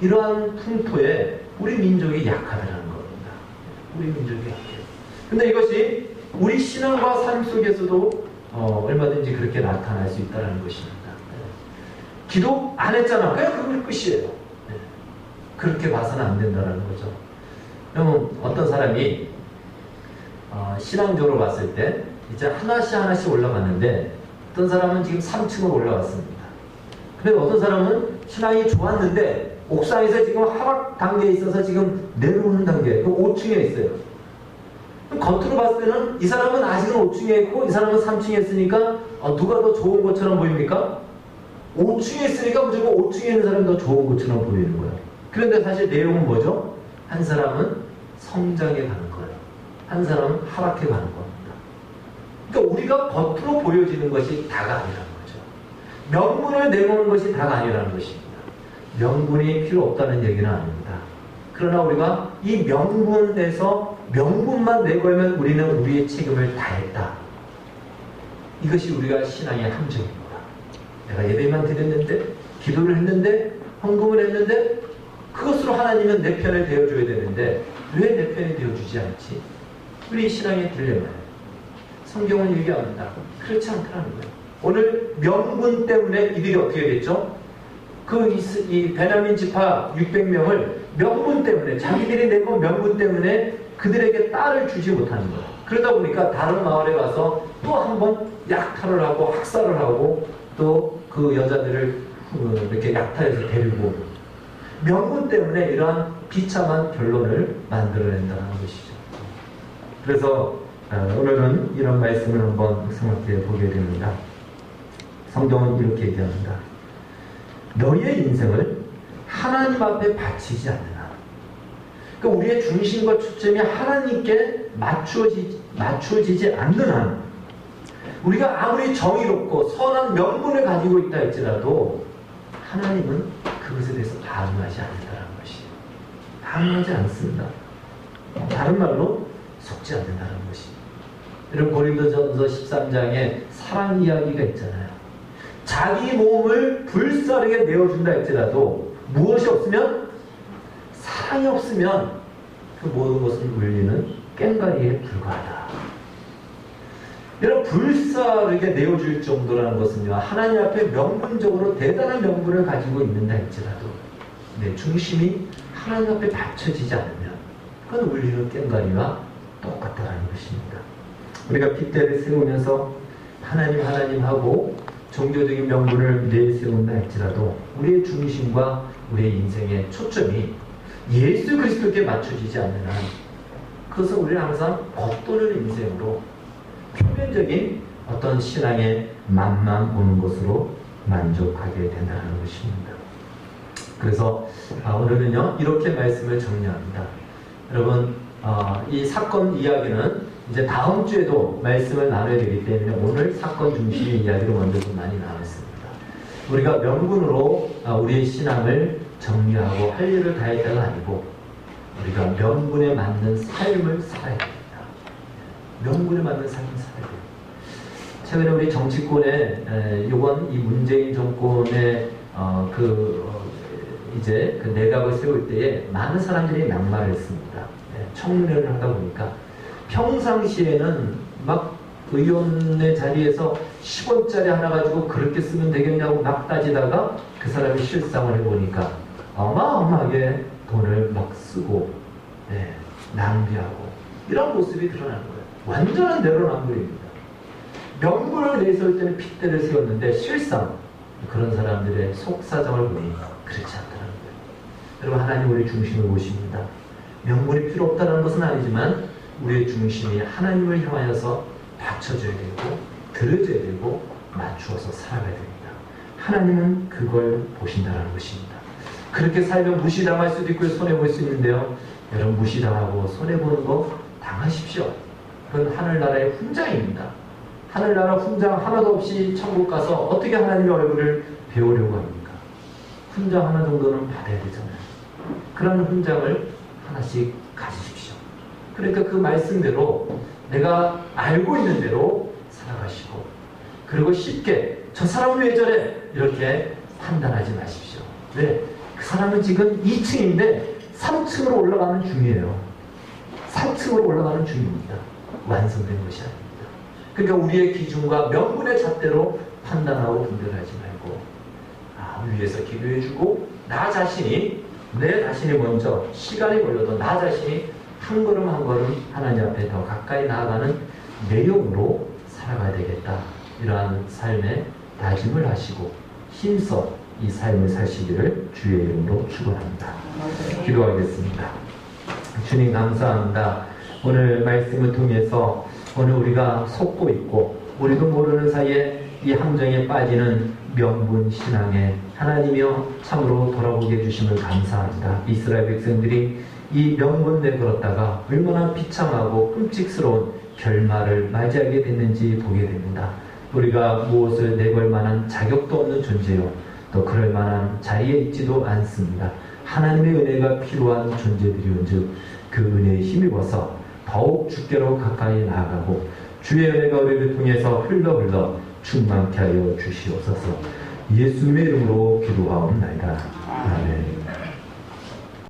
이러한 풍토에 우리 민족이 약하다는 겁니다. 우리 민족이 약해요. 근데 이것이 우리 신앙과 삶 속에서도 얼마든지 그렇게 나타날 수 있다는 것입니다. 기도 안 했잖아. 그냥 그걸 끝이에요. 그렇게 봐서는 안 된다는 거죠. 그러면 어떤 사람이 신앙적으로 봤을 때 이제 하나씩 올라갔는데 어떤 사람은 지금 3층으로 올라갔습니다. 그런데 어떤 사람은 신앙이 좋았는데 옥상에서 지금 하락 단계에 있어서 지금 내려오는 단계, 그 5층에 있어요. 겉으로 봤을 때는 이 사람은 아직은 5층에 있고 이 사람은 3층에 있으니까 누가 더 좋은 것처럼 보입니까? 5층에 있으니까 무조건 5층에 있는 사람이 더 좋은 것처럼 보이는 거예요. 그런데 사실 내용은 뭐죠? 한 사람은 성장해 가는 거예요. 한 사람은 하락해 가는 겁니다. 그러니까 우리가 겉으로 보여지는 것이 다가 아니라는 거죠. 명분을 내놓는 것이 다가 아니라는 것입니다. 명분이 필요 없다는 얘기는 아닙니다. 그러나 우리가 이 명분에서 명분만 내걸면 우리는 우리의 책임을 다했다. 이것이 우리가 신앙의 함정입니다. 내가 예배만 드렸는데, 기도를 했는데, 헌금을 했는데, 그것으로 하나님은 내 편에 되어줘야 되는데 왜 내 편에 되어주지 않지? 우리 신앙의 딜레마예요. 성경은 얘기합니다. 그렇지 않다는 거예요. 오늘 명분 때문에 이들이 어떻게 됐죠? 이 베냐민 지파 600명을 명분 때문에, 자기들이 내건 명분 때문에 그들에게 딸을 주지 못하는 거예요. 그러다 보니까 다른 마을에 가서 또 한 번 약탈을 하고 학살을 하고 또 그 여자들을 이렇게 약탈해서 데리고 명분 때문에 이러한 비참한 결론을 만들어낸다는 것이죠. 그래서 오늘은 이런 말씀을 한번 생각해 보게 됩니다. 성경은 이렇게 얘기합니다. 너희의 인생을 하나님 앞에 바치지 않느냐. 그러니까 우리의 중심과 초점이 하나님께 맞추어지지 않는 한 우리가 아무리 정의롭고 선한 명분을 가지고 있다 할지라도 하나님은 그것에 대해서 반응하지 않는다는 것이에요. 반응하지 않습니다. 다른 말로 속지 않는다는 것이. 여러분 고린도전서 13장에 사랑 이야기가 있잖아요. 자기 몸을 불사르게 내어준다 할지라도 무엇이 없으면, 사랑이 없으면 그 모든 것은 울리는 꽹과리에 불과하다. 이런 불사르게 내어줄 정도라는 것은요, 하나님 앞에 명분적으로 대단한 명분을 가지고 있는다 할지라도 내 중심이 하나님 앞에 받쳐지지 않으면 그건 울리는 꽹과리와 똑같다는 것입니다. 우리가 핏대를 세우면서 하나님 하고 종교적인 명분을 내세운다 할지라도 우리의 중심과 우리의 인생의 초점이 예수 그리스도께 맞춰지지 않는 한 그것은 우리는 항상 겉도는 인생으로 표면적인 어떤 신앙의 맛만 보는 것으로 만족하게 된다는 것입니다. 그래서 오늘은요 이렇게 말씀을 정리합니다. 여러분 이 사건 이야기는 이제 다음 주에도 말씀을 나눠야 되기 때문에 오늘 사건 중심의 이야기로 먼저 좀 많이 나눴습니다. 우리가 명분으로 우리의 신앙을 정리하고 할 일을 다했다가 아니고 우리가 명분에 맞는 삶을 살아야 됩니다. 명분에 맞는 삶을 살아야 돼요. 최근에 우리 정치권에 이번 이 문재인 정권의 이제 그 내각을 세울 때에 많은 사람들이 낙마를 했습니다. 청문회를 하다 보니까 평상시에는 막 의원의 자리에서 10원짜리 하나 가지고 그렇게 쓰면 되겠냐고 막 따지다가 그 사람이 실상을 해보니까 어마어마하게 돈을 막 쓰고 낭비하고 이런 모습이 드러나는 거예요. 완전한 내로남불입니다. 명분을 내세울 때는 핏대를 세웠는데 실상 그런 사람들의 속사정을 보니 그렇지 않다는 거예요. 여러분 하나님 우리의 중심을 보십니다. 명분이 필요 없다는 것은 아니지만 우리의 중심이 하나님을 향하여서 받쳐줘야 되고 들어줘야 되고 맞추어서 살아가야 됩니다. 하나님은 그걸 보신다는 것입니다. 그렇게 살면 무시당할 수도 있고 손해볼 수 있는데요. 여러분 무시당하고 손해보는 거 당하십시오. 그건 하늘나라의 훈장입니다. 하늘나라 훈장 하나도 없이 천국 가서 어떻게 하나님의 얼굴을 배우려고 합니까? 훈장 하나 정도는 받아야 되잖아요. 그런 훈장을 하나씩 가지십시오. 그러니까 그 말씀대로 내가 알고 있는 대로 살아가시고 그리고 쉽게 저 사람은 왜 저래? 이렇게 판단하지 마십시오. 왜? 그 사람은 지금 2층인데 3층으로 올라가는 중이에요. 3층으로 올라가는 중입니다. 완성된 것이 아닙니다. 그러니까 우리의 기준과 명분의 잣대로 판단하고 분별하지 말고 위에서 기도해주고 내 자신이 먼저 시간이 걸려도 나 자신이 한 걸음 한 걸음 하나님 앞에 더 가까이 나아가는 내용으로 살아가야 되겠다. 이러한 삶에 다짐을 하시고 힘써 이 삶을 사시기를 주의 이름으로 축원합니다. 기도하겠습니다. 주님 감사합니다. 오늘 말씀을 통해서 오늘 우리가 속고 있고 우리도 모르는 사이에 이 함정에 빠지는 명분 신앙에 하나님이여 참으로 돌아보게 해주심을 감사합니다. 이스라엘 백성들이 이 명분 내걸었다가 얼마나 비참하고 끔찍스러운 결말을 맞이하게 됐는지 보게 됩니다. 우리가 무엇을 내걸 만한 자격도 없는 존재요 또 그럴 만한 자리에 있지도 않습니다. 하나님의 은혜가 필요한 존재들이온즉 그 은혜에 힘입어서 더욱 주께로 가까이 나아가고 주의 은혜가 우리를 통해서 흘러 충만케 하여 주시옵소서. 예수님의 이름으로 기도하옵나이다. 아멘.